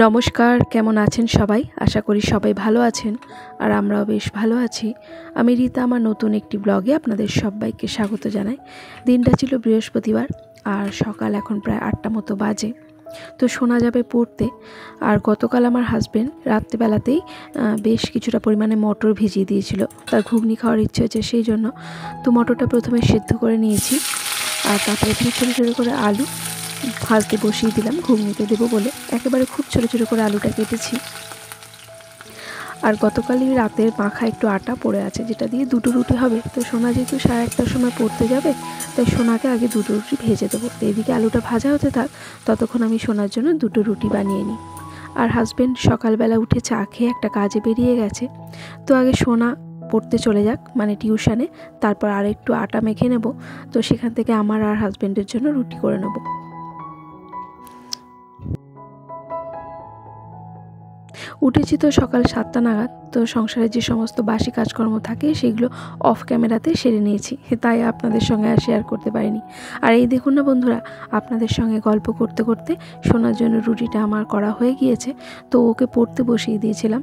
নমস্কার, কেমন আছেন সবাই? আশা করি সবাই ভালো আছেন আর আমরাও বেশ ভালো আছি। আমি রীতা আমার নতুন একটি ব্লগে আপনাদের সবাইকে স্বাগত জানাই। দিনটা ছিল বৃহস্পতিবার আর সকাল এখন প্রায় 8টা মতো বাজে। তো শোনা যাবে পড়তে। আর গতকাল আমার হাজবেন্ড রাত্রিবেলাতেই বেশ কিছুটা পরিমাণে মটর ভিজিয়ে দিয়েছিল, তার ঘুগনি খাওয়ার ইচ্ছে হয়েছে সেই জন্য। তো মটরটা প্রথমে সেদ্ধ করে নিয়েছি আর তারপরে এখানে ছোটো ছোটো করে আলু ভাজতে বসিয়ে দিলাম ঘুগনিতে দেবো বলে। একেবারে খুব ছোটো ছোটো করে আলুটা কেটেছি। আর গতকালই রাতের মাখা একটু আটা পড়ে আছে, যেটা দিয়ে দুটো রুটি হবে। তো সোনা যেহেতু 1:30টার সময় পড়তে যাবে, তাই সোনাকে আগে দুটো রুটি ভেজে দেবো। তো এদিকে আলুটা ভাজা হতে থাক, ততক্ষণ আমি সোনার জন্য দুটো রুটি বানিয়ে নিই। আর হাজব্যান্ড সকালবেলা উঠে চা খেয়ে একটা কাজে বেরিয়ে গেছে। তো আগে সোনা পড়তে চলে যাক, মানে টিউশনে, তারপর আর একটু আটা মেখে নেব। তো সেখান থেকে আমার আর হাজব্যান্ডের জন্য রুটি করে নেব। উঠেছি তো সকাল 7টা নাগাদ। তো সংসারে যে সমস্ত বাসি কাজকর্ম থাকে সেগুলো অফ ক্যামেরাতে সেরে নিয়েছি, তাই আপনাদের সঙ্গে আর শেয়ার করতে পারিনি। আর এই দেখুন না বন্ধুরা, আপনাদের সঙ্গে গল্প করতে করতে শোনার জন্য রুটিটা আমার করা হয়ে গিয়েছে। তো ওকে পড়তে বসিয়ে দিয়েছিলাম।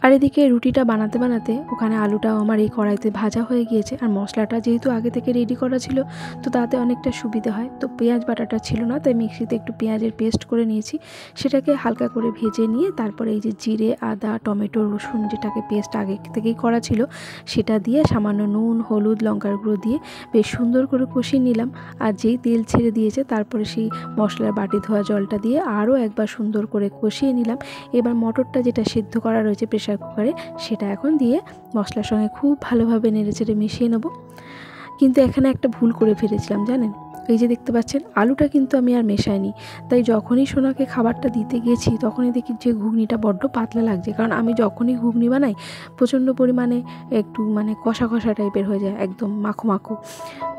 আর এদিকে রুটিটা বানাতে বানাতে ওখানে আলুটাও আমার এই কড়াইতে ভাজা হয়ে গিয়েছে। আর মশলাটা যেহেতু আগে থেকে রেডি করা ছিল, তো তাতে অনেকটা সুবিধা হয়। তো পেঁয়াজ বাটাটা ছিল না, তাই মিক্সিতে একটু পেঁয়াজের পেস্ট করে নিয়েছি। সেটাকে হালকা করে ভেজে নিয়ে তারপরে এই যে জিরে, আদা, টমেটো, রসুন যেটাকে পেস্ট আগে থেকেই করা ছিল, সেটা দিয়ে সামান্য নুন, হলুদ, লঙ্কার গুঁড়ো দিয়ে বেশ সুন্দর করে কষিয়ে নিলাম। আর যেই তেল ছেড়ে দিয়েছে, তারপরে সেই মশলার বাটি ধোয়া জলটা দিয়ে আরও একবার সুন্দর করে কষিয়ে নিলাম। এবার মটরটা যেটা সিদ্ধ করা রয়েছে প্রেশার কুকারে, সেটা এখন দিয়ে মশলার সঙ্গে খুব ভালোভাবে নেড়েচেড়ে মিশিয়ে নেব। কিন্তু এখানে একটা ভুল করে ফেলেছিলাম জানেন। এই যে দেখতে পাচ্ছেন, আলুটা কিন্তু আমি আর মেশাইনি। তাই যখনই সোনাকে খাবারটা দিতে গেছি, তখনই দেখি যে ঘুগনিটা বড্ড পাতলা লাগছে। কারণ আমি যখনই ঘুগনি বানাই প্রচণ্ড পরিমাণে একটু কষা কষা টাইপের হয়ে যায়, একদম মাখো মাখো।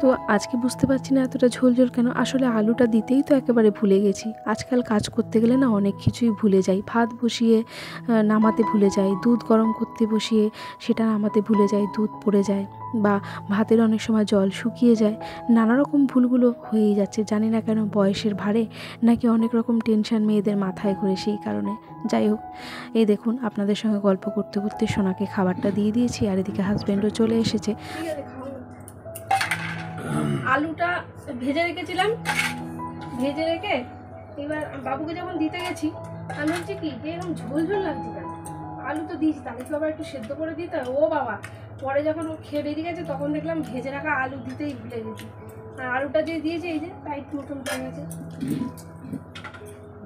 তো আজকে বুঝতে পারছি না এতটা ঝোল ঝোল কেন। আসলে আলুটা দিতেই তো একেবারে ভুলে গেছি। আজকাল কাজ করতে গেলে না অনেক কিছুই ভুলে যাই। ভাত বসিয়ে নামাতে ভুলে যাই, দুধ গরম করতে বসিয়ে সেটা নামাতে ভুলে যাই, দুধ পড়ে যায়, বা ভাতের অনেক সময় জল শুকিয়ে যায়। নানা রকম ভুলগুলো হয়েই যাচ্ছে, জানি না কেন, বয়সের ভারে নাকি অনেক রকম টেনশন মেয়েদের মাথায় ঘুরে, সেই কারণে। যাই হোক, এই দেখুন আপনাদের সঙ্গে গল্প করতে করতে সোনাকে খাবারটা দিয়ে দিয়েছি। আর এদিকে হাজব্যান্ডও চলে এসেছে। আলুটা ভেজে রেখেছিলাম, ভেজে রেখে এবার বাবুকে যখন দিতে গেছি, আমি হচ্ছে কি যে এরকম ঝোল ঝোল লাগছে কেন। আলু তো দিয়েছি, তাকে তো আবার একটু সেদ্ধ করে দিতে হয়। ও বাবা, পরে যখন ও খেয়ে বেরিয়ে গেছে তখন দেখলাম ভেজে রাখা আলু দিতেই ভুলে গেছি। আর আলুটা যে দিয়েছে এই যে টাইট মতন হয়ে গেছে,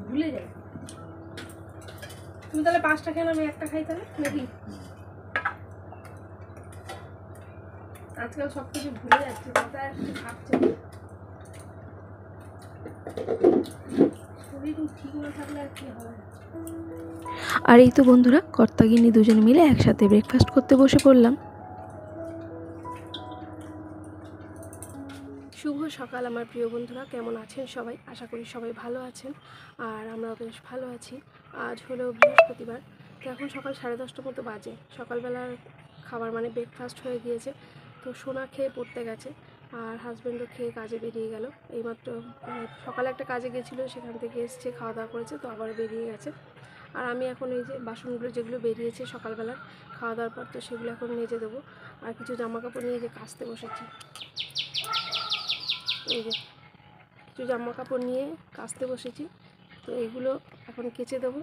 ভুলে যাই। তুমি তাহলে 5টা খেয়ে আমি একটা খাই তাহলে নাকি? আজকাল সব কিছু ভুলে যাচ্ছে, কথা একটু ভাবছে। শরীর ঠিক না থাকলে আর কি হবে। আর এই তো বন্ধুরা, কর্তাগিন্নি দুজনে মিলে একসাথে ব্রেকফাস্ট করতে বসে পড়লাম। শুভ সকাল আমার প্রিয় বন্ধুরা, কেমন আছেন সবাই? আশা করি সবাই ভালো আছেন আর আমরাও বেশ ভালো আছি। আজ হলো বৃহস্পতিবার। তো এখন সকাল 10:30 মতো বাজে। সকালবেলার খাবার মানে ব্রেকফাস্ট হয়ে গিয়েছে। তো সোনা খেয়ে পড়তে গেছে আর হাজব্যান্ডও খেয়ে কাজে বেরিয়ে গেল। এইমাত্র সকালে একটা কাজে গেছিলো, সেখান থেকে এসছে, খাওয়া দাওয়া করেছে, তো আবার বেরিয়ে গেছে। আর আমি এখন এই যে বাসনগুলো যেগুলো বেরিয়েছে সকালবেলা খাওয়া দাওয়ার পর, তো সেগুলো এখন মেজে দেবো। আর কিছু জামাকাপড় নিয়ে যে কাচতে বসেছি। এই যে কিছু জামা কাপড় নিয়ে কাচতে বসেছি, তো এগুলো এখন কেচে দেবো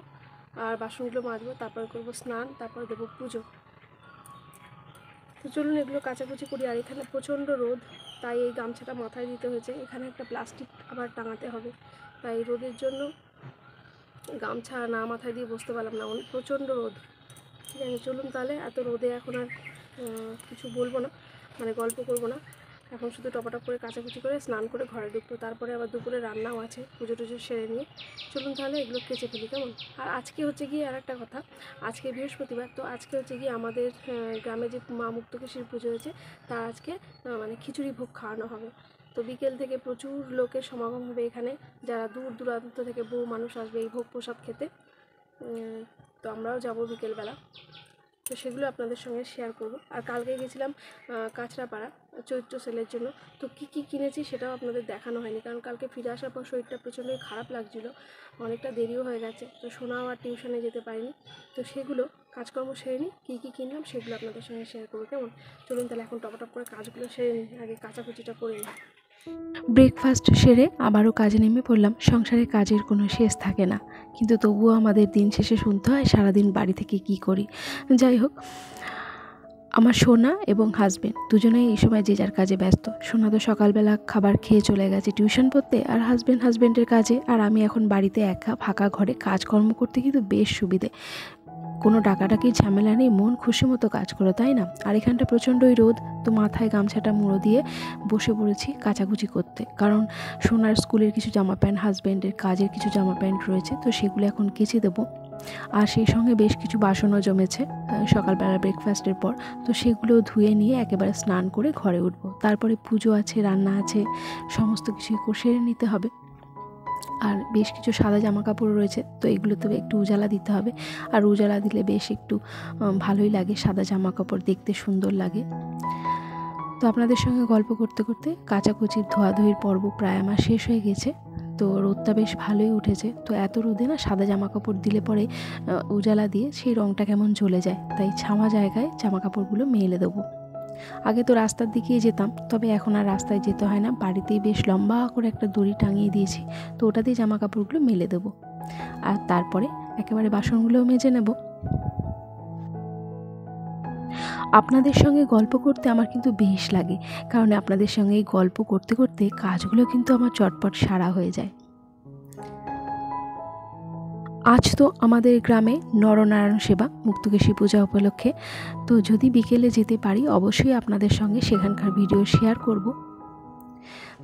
আর বাসনগুলো মাজবো, তারপর করব স্নান, তারপর দেবো পুজো। তো চলুন এগুলো কাচাকুচি করি। আর এখানে প্রচণ্ড রোদ, তাই এই গামছাটা মাথায় দিতে হয়েছে। এখানে একটা প্লাস্টিক আবার টাঙাতে হবে, তাই রোদের জন্য গামছা না মাথায় দিয়ে বসতে পারলাম না, অনেক প্রচণ্ড রোদ। ঠিক আছে, চলুন তাহলে। এত রোদে এখন আর কিছু বলবো না, মানে গল্প করবো না। এখন শুধু টপাটপ করে কাচাকুচি করে স্নান করে ঘরে ঢুকবো, তারপরে আবার দুপুরে রান্নাও আছে, পুজো টুজো সেরে নিয়ে। চলুন তাহলে এগুলো কেচে ফেলি, কেমন? আর আজকে হচ্ছে গিয়ে আর একটা কথা, আজকে বৃহস্পতিবার, তো আজকে হচ্ছে গিয়ে আমাদের গ্রামে যে মা মুক্তকেশীর পুজো হয়েছে, তার আজকে মানে খিচুড়ি ভোগ খাওয়ানো হবে। তো বিকেল থেকে প্রচুর লোকের সমাগম হবে এখানে, যারা দূর দূরান্ত থেকে বহু মানুষ আসবে এই ভোগ প্রসাদ খেতে। তো আমরাও যাবো বিকেলবেলা। তো সেগুলো আপনাদের সঙ্গে শেয়ার করব। আর কালকে গেছিলাম কাঁচরাপাড়া চৈত্র সেলের জন্য। তো কী কী কিনেছি সেটাও আপনাদের দেখানো হয়নি, কারণ কালকে ফিরে আসার পর শরীরটা প্রচণ্ডই খারাপ লাগছিলো, অনেকটা দেরিও হয়ে গেছে। তো সোনাও আর টিউশনে যেতে পারিনি। তো সেগুলো কাজকর্ম সেরে নিই, কী কী কিনলাম সেগুলো আপনাদের সঙ্গে শেয়ার করবো। কেমন? চলুন তাহলে এখন টপাটপ করে কাজগুলো সেরে নিই, আগে কাচাকুচিটা করে নিই। ব্রেকফাস্ট সেরে আবারও কাজে নেমে পড়লাম। সংসারে কাজের কোনো শেষ থাকে না, কিন্তু তবুও আমাদের দিন শেষে শুনতে হয় সারাদিন বাড়ি থেকে কি করি। যাই হোক, আমার সোনা এবং হাজব্যান্ড দুজনেই এই সময় যে যার কাজে ব্যস্ত। সোনা তো সকালবেলা খাবার খেয়ে চলে গেছে টিউশন পড়তে, আর হাজব্যান্ডের কাজে। আর আমি এখন বাড়িতে একা ফাঁকা ঘরে কাজকর্ম করতে কিন্তু বেশ সুবিধে, কোনো ডাকাডাকি ঝামেলা নেই, মন খুশি মতো কাজ করো, তাই না? আর এখানটা প্রচণ্ডই রোদ, তো মাথায় গামছাটা মুড়ো দিয়ে বসে পড়েছি কাচাকুচি করতে, কারণ সোনার স্কুলের কিছু জামা প্যান্ট, হাজব্যান্ডের কাজের কিছু জামা প্যান্ট রয়েছে, তো সেগুলো এখন কেচে দেবো। আর সেই সঙ্গে বেশ কিছু বাসনও জমেছে সকালবেলা ব্রেকফাস্টের পর, তো সেগুলো ধুয়ে নিয়ে একেবারে স্নান করে ঘরে উঠবো। তারপরে পুজো আছে, রান্না আছে, সমস্ত কিছুই সেরে নিতে হবে। আর বেশ কিছু সাদা জামা কাপড় রয়েছে, তো এগুলোতে একটু উজালা দিতে হবে। আর উজালা দিলে বেশ একটু ভালোই লাগে, সাদা জামা কাপড় দেখতে সুন্দর লাগে। তো আপনাদের সঙ্গে গল্প করতে করতে কাচাকুচির ধোয়াধুয়ির পর্ব প্রায় আমার শেষ হয়ে গেছে। তো রোদটা বেশ ভালোই উঠেছে, তো এত রোদে না সাদা জামা কাপড় দিলে পরে উজালা দিয়ে সেই রঙটা কেমন জ্বলে যায়, তাই ছামা জায়গায় জামা কাপড়গুলো মেলে দেবো। আগে তো রাস্তার দিকেই যেতাম, তবে এখন আর রাস্তায় যেতে হয় না, বাড়িতেই বেশ লম্বা করে একটা দড়ি টাঙিয়ে দিয়েছি, তো ওটাতেই জামা কাপড়গুলো মেলে দেবো। আর তারপরে একেবারে বাসনগুলোও মেজে নেব। আপনাদের সঙ্গে গল্প করতে আমার কিন্তু বেশ লাগে, কারণ আপনাদের সঙ্গে এই গল্প করতে করতে কাজগুলো কিন্তু আমার চটপট সারা হয়ে যায়। আজ তো আমাদের গ্রামে নরনারায়ণ সেবা মুক্তকেশী পূজা উপলক্ষে, তো যদি বিকেলে যেতে পারি অবশ্যই আপনাদের সঙ্গে সেখানকার ভিডিও শেয়ার করব।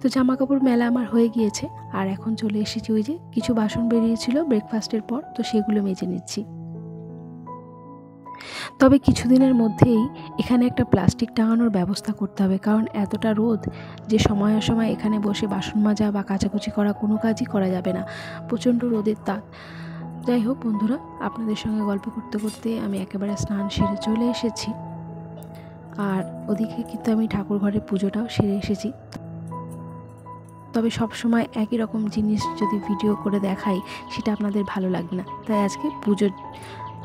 তো জামা কাপড় মেলা আমার হয়ে গিয়েছে, আর এখন চলে এসেছি ওই যে কিছু বাসন বেরিয়েছিল ব্রেকফাস্টের পর, তো সেগুলো মেজে নিচ্ছি। তবে কিছুদিনের মধ্যেই এখানে একটা প্লাস্টিক টাঙানোর ব্যবস্থা করতে হবে, কারণ এতটা রোদ যে সময়ে সময় এখানে বসে বাসন মাজা বা কাচাকুচি করা কোনো কাজই করা যাবে না, প্রচণ্ড রোদের তাপ। যাই হোক বন্ধুরা, আপনাদের সঙ্গে গল্প করতে করতে আমি একেবারে স্নান সেরে চলে এসেছি, আর ওদিকে কিন্তু আমি ঠাকুর ঘরে পুজোটাও সেরে এসেছি। তবে সব সময় একই রকম জিনিস যদি ভিডিও করে দেখাই সেটা আপনাদের ভালো লাগবে না, তাই আজকে পুজোর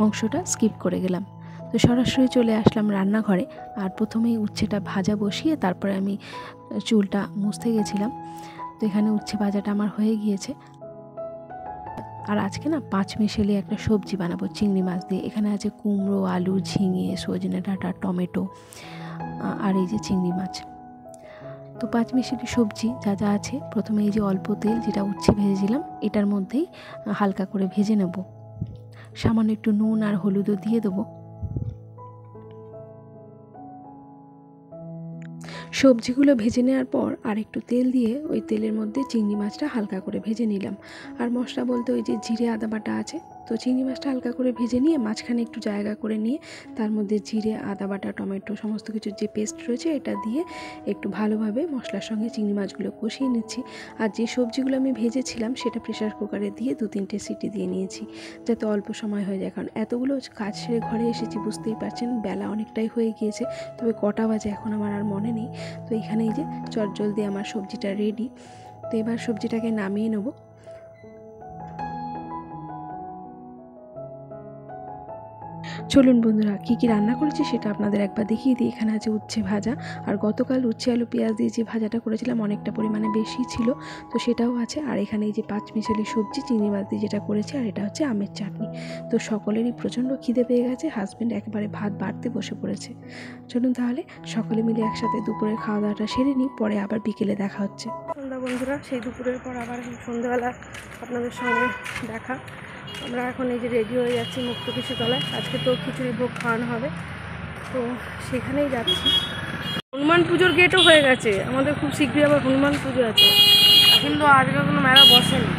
অংশটা স্কিপ করে গেলাম। তো সরাসরি চলে আসলাম রান্নাঘরে, আর প্রথমেই উচ্ছেটা ভাজা বসিয়ে তারপরে আমি চুলটা মুছতে গেছিলাম। তো এখানে উচ্ছে ভাজাটা আমার হয়ে গিয়েছে। আর আজকে না 5 মিশালি একটা সবজি বানাবো চিংড়ি মাছ দিয়ে। এখানে আছে কুমড়ো, আলু, ঝিঙে, সজনে ডাঁটা, টমেটো আর এই যে চিংড়ি মাছ। তো 5 মিশালি সবজি যা যা আছে, প্রথমে এই যে অল্প তেল যেটা উচ্ছে ভেজেছিলাম এটার মধ্যেই হালকা করে ভেজে নেব, সামান্য একটু নুন আর হলুদও দিয়ে দেবো। সবজিগুলো ভেজে নেওয়ার পর আর একটু তেল দিয়ে ওই তেলের মধ্যে চিংড়ি মাছটা হালকা করে ভেজে নিলাম। আর মশলা বলতে ওই যে জিরে আদা বাটা আছে, তো চিংড়ি মাছটা হালকা করে ভেজে নিয়ে মাঝখানে একটু জায়গা করে নিয়ে তার মধ্যে জিরে আদা বাটা, টমেটো সমস্ত কিছুর যে পেস্ট রয়েছে এটা দিয়ে একটু ভালোভাবে মশলার সঙ্গে চিংড়ি মাছগুলো কষিয়ে নিচ্ছি। আর যে সবজিগুলো আমি ভেজেছিলাম সেটা প্রেশার কুকারে দিয়ে 2-3টে সিটি দিয়ে নিয়েছি, যাতে অল্প সময় হয়ে যায়, কারণ এতগুলো কাজ সেরে ঘরে এসেছি, বুঝতেই পারছেন বেলা অনেকটাই হয়ে গিয়েছে। তবে কটা বাজে এখন আমার আর মনে নেই। তো এখানে এই যে চটজলদি আমার সবজিটা রেডি। তো এবার সবজিটাকে নামিয়ে নেব। চলুন বন্ধুরা, কী কী রান্না করেছি সেটা আপনাদের একবার দেখিয়ে দিই। এখানে আছে উচ্ছে ভাজা, আর গতকাল উচ্ছে আলু পেঁয়াজ দিয়ে যে ভাজাটা করেছিলাম অনেকটা পরিমাণে বেশি ছিল, তো সেটাও আছে। আর এখানে এই যে 5 মিশালি সবজি চিংড়ি মাছ দিয়ে যেটা করেছি, আর এটা হচ্ছে আমের চাটনি। তো সকলেরই প্রচণ্ড খিদে পেয়ে গেছে, হাজব্যান্ড একেবারে ভাত বাড়তে বসে পড়েছে। চলুন তাহলে সকলে মিলে একসাথে দুপুরের খাওয়া দাওয়াটা সেরে নিই, পরে আবার বিকেলে দেখা হচ্ছে। সন্ধ্যা বন্ধুরা, সেই দুপুরের পর আবার সন্ধ্যাবেলা আপনাদের সঙ্গে দেখা। আমরা এখন এই যে রেডি হয়ে যাচ্ছি মুক্তকেশী তলায়, আজকে তো খিচুড়ি ভোগ খাওয়ানো হবে, তো সেখানেই যাচ্ছি। হনুমান পুজোর গেটও হয়ে গেছে আমাদের, খুব শীঘ্রই আবার হনুমান পুজো আছে, কিন্তু আজকে কোনো মেলা বসেনি।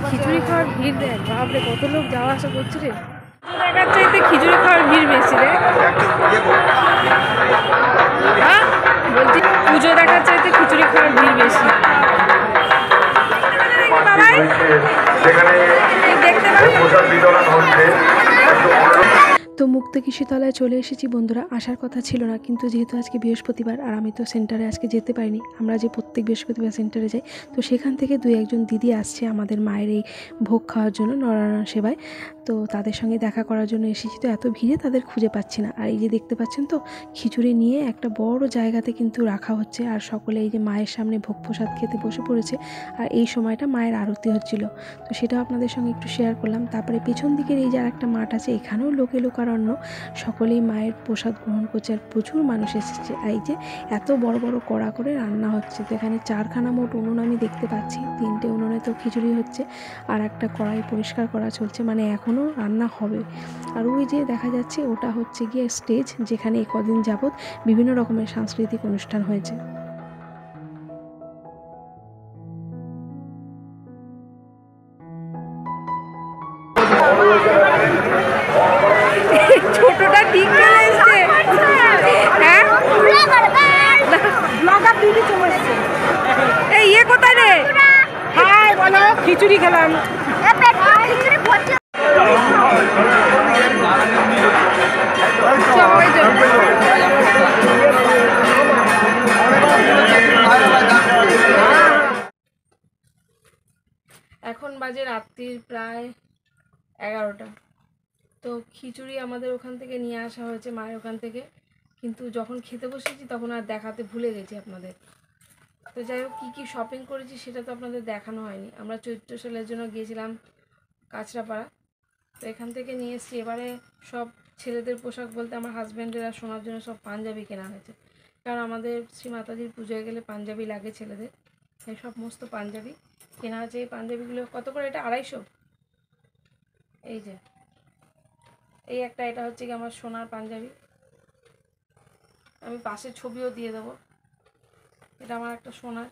খিচুড়ি খাওয়ার ভিড় দেখ, বাপরে কত লোক যাওয়া আসা করছে রে। দেখার চাইতে খিচুড়ি খাওয়ার ভিড় বেশি রে। হ্যাঁ বলছি, পুজো দেখার চাইতে খিচুড়ি খাওয়ার ভিড় বেশি। বাবাই মুক্তকিশোরতলায় চলে এসেছি বন্ধুরা। আসার কথা ছিল না, কিন্তু যেহেতু আজকে বৃহস্পতিবার আর আমি তো সেন্টারে আজকে যেতে পারিনি। আমরা যে প্রত্যেক বৃহস্পতিবার সেন্টারে যাই, তো সেখান থেকে দুই একজন দিদি আসছে আমাদের মায়ের এই ভোগ খাওয়ার জন্য নরনারায়ণ সেবায়। তো তাদের সঙ্গে দেখা করার জন্য এসেছি। তো এত ভিড়ে তাদের খুঁজে পাচ্ছি না। আর এই যে দেখতে পাচ্ছেন তো, খিচুড়ি নিয়ে একটা বড় জায়গাতে কিন্তু রাখা হচ্ছে, আর সকলে এই যে মায়ের সামনে ভোগ প্রসাদ খেতে বসে পড়েছে। আর এই সময়টা মায়ের আরতি হচ্ছিল, তো সেটাও আপনাদের সঙ্গে একটু শেয়ার করলাম। তারপরে পেছন দিকের এই যে আর একটা মাঠ আছে, এখানেও লোকে লোকারণ্য, সকলেই মায়ের প্রসাদ গ্রহণ করছে আর প্রচুর মানুষ এসেছে। এই যে এত বড় বড় কড়া করে রান্না হচ্ছে, তো এখানে 4খানা মোট উনুন আমি দেখতে পাচ্ছি। 3টে উনুনে তো খিচুড়ি হচ্ছে, আর একটা কড়াই পরিষ্কার করা চলছে, মানে এখনও রান্না হবে। আর ওই যে দেখা যাচ্ছে ওটা হচ্ছে গিয়ে স্টেজ, যেখানে এই কদিন যাবৎ বিভিন্ন রকমের সাংস্কৃতিক অনুষ্ঠান হয়েছে। ছোটটা ঠিক চলে এসছে। হ্যাঁ, এই ইয়ে কোথায় রে? হাই বলো, খিচুড়ি খেলাম। এখন বাজে রাত্রির প্রায় 11টা। তো খিচুড়ি আমাদের ওখান থেকে নিয়ে আসা হয়েছে, মায়ের ওখান থেকে, কিন্তু যখন খেতে বসেছি তখন আর দেখাতে ভুলে গেছি আপনাদের। তো যাই হোক, কী কী শপিং করেছি সেটা তো আপনাদের দেখানো হয়নি। আমরা চৈত্র সেলের জন্য গিয়েছিলাম কাঁচরাপাড়া, তো এখান থেকে নিয়ে এসেছি। এবারে সব ছেলেদের পোশাক বলতে আমার হাজব্যান্ডের আর শোনার জন্য সব পাঞ্জাবি কেনা হয়েছে, কারণ আমাদের শ্রী মাতাজির পুজোয় গেলে পাঞ্জাবি লাগে ছেলেদের। এই সমস্ত পাঞ্জাবি কেনা হয়েছে। এই পাঞ্জাবিগুলো কত করে? এটা 250। এই যে এই একটা, এটা হচ্ছে কি আমার সোনার পাঞ্জাবি, আমি পাশে ছবিও দিয়ে দেবো। এটা আমার একটা সোনার।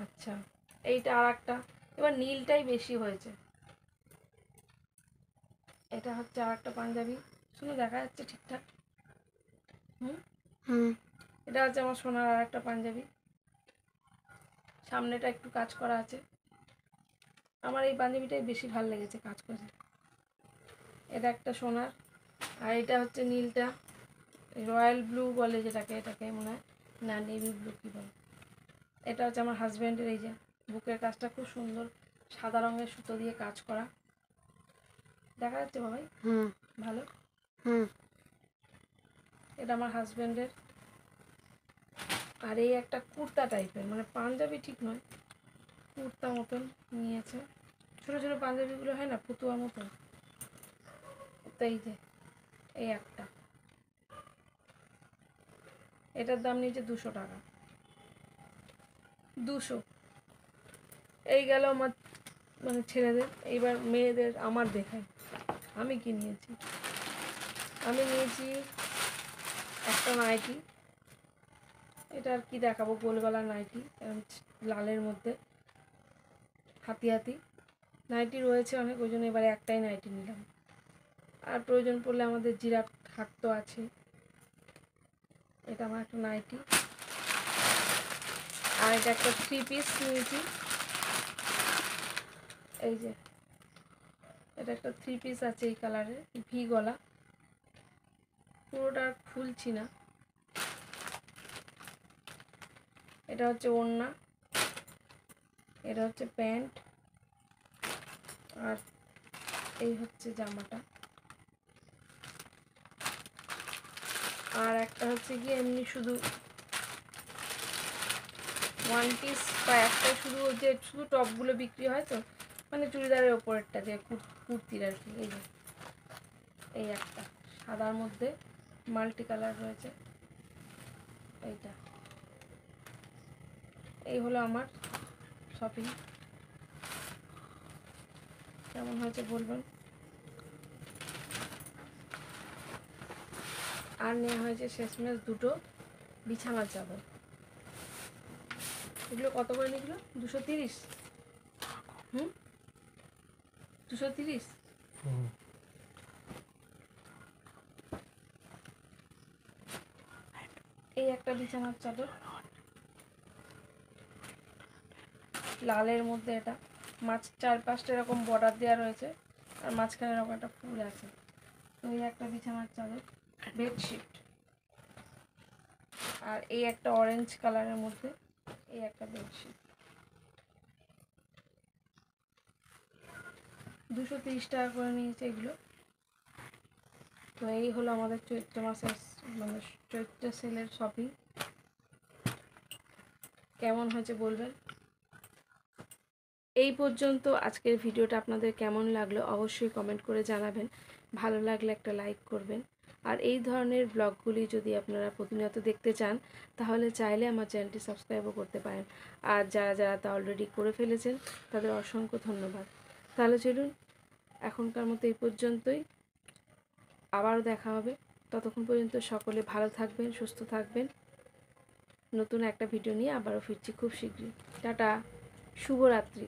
আচ্ছা, এইটা আর একটা, এবার নীলটাই বেশি হয়েছে। এটা হচ্ছে আর একটা পাঞ্জাবি, শুনে দেখা যাচ্ছে ঠিকঠাক? এটা হচ্ছে আমার সোনার আর একটা পাঞ্জাবি, সামনেটা একটু কাজ করা আছে। আমার এই পাঞ্জাবিটাই বেশি ভালো লেগেছে কাজ করে। এটা একটা সোনার, আর এটা হচ্ছে নীলটা, রয়্যাল ব্লু বলে যেটাকে, এটাকে মনে হয় না নেভি ব্লু কী বলে। এটা হচ্ছে আমার হাজব্যান্ডের। এই যে বুকের কাজটা খুব সুন্দর, সাদা রঙের সুতো দিয়ে কাজ করা, দেখা যাচ্ছে বাবাই? ভালো। এটা আমার হাজব্যান্ডের। আর এই একটা কুর্তা টাইপের, মানে পাঞ্জাবি ঠিক নয়, কুর্তা মতন নিয়েছে। ছোটো ছোটো পাঞ্জাবিগুলো হয় না, ফুতুয়া মতন। তো এই যে এই একটা, এটার দাম নিয়েছে 200 টাকা। 200। এই গেল আমার মানে ছেলেদের। এইবার মেয়েদের আমার দেখাই আমি কি নিয়েছি। আমি নিয়েছি একটা নাইটি, এটা আর কি দেখাবো, গোলগলা নাইটি, লালের মধ্যে হাতি হাতি নাইটি রয়েছে অনেক, ওই জন্য এবারে একটাই নাইটি নিলাম। আর প্রয়োজন পড়লে আমাদের জিরাফ হাট তো আছে। এটা আমার একটা নাইটি। আর এটা একটা 3 পিস নিয়েছি। এই যে এটা একটা 3 পিস আছে এই কালারের, ভি গলা, পুরোটা খুলছি না। এটা হচ্ছে ওড়না, এটা হচ্ছে প্যান্ট, আর এই হচ্ছে জামাটা। আর একটা হচ্ছে গিয়ে এমনি শুধু 1 পিস, বা একটা শুধু যে শুধু টপগুলো বিক্রি হয় তো, মানে চুড়িদারের ওপরেরটা যে কুর্তির আর কি। এই যে এই একটা সাদার মধ্যে মাল্টি কালার রয়েছে, এইটা। এই হলো আমার শপিং। কেমন হয়েছে বলবেন। আর নেওয়া হয়েছে শেষমেশ 2টো বিছানার চাদর। এগুলো কত করে নিয়েছিল? 230। 230। এই একটা বিছানার চাদর লালের মধ্যে, এটা মাছ 4-5টা এরকম বর্ডার দেওয়া রয়েছে, আর মাঝখানে এরকম একটা ফুল আছে। তো এই একটা বিছানার চাদর, বেডশিট, আর এই একটা অরেঞ্জ কালারের মধ্যে এই একটা বেডশিট। 230 টাকা করে নিয়েছে এগুলো। তো এই হলো আমাদের চৈত্র মাসের মানে চৈত্র সেলের শপিং। কেমন হয়েছে বলবেন। এই পর্যন্ত আজকের ভিডিওটা আপনাদের কেমন লাগলো অবশ্যই কমেন্ট করে জানাবেন। ভালো লাগলে একটা লাইক করবেন। আর এই ধরনের ব্লগগুলি যদি আপনারা প্রতিনিয়ত দেখতে চান তাহলে চাইলে আমার চ্যানেলটি সাবস্ক্রাইবও করতে পারেন। আর যারা যারা তা অলরেডি করে ফেলেছেন তাদের অসংখ্য ধন্যবাদ। তাহলে চলুন এখনকার মতো এই পর্যন্তই, আবারও দেখা হবে। ততক্ষণ পর্যন্ত সকলে ভালো থাকবেন, সুস্থ থাকবেন। নতুন একটা ভিডিও নিয়ে আবারও ফিরছি খুব শীঘ্রই। টাটা, শুভরাত্রি।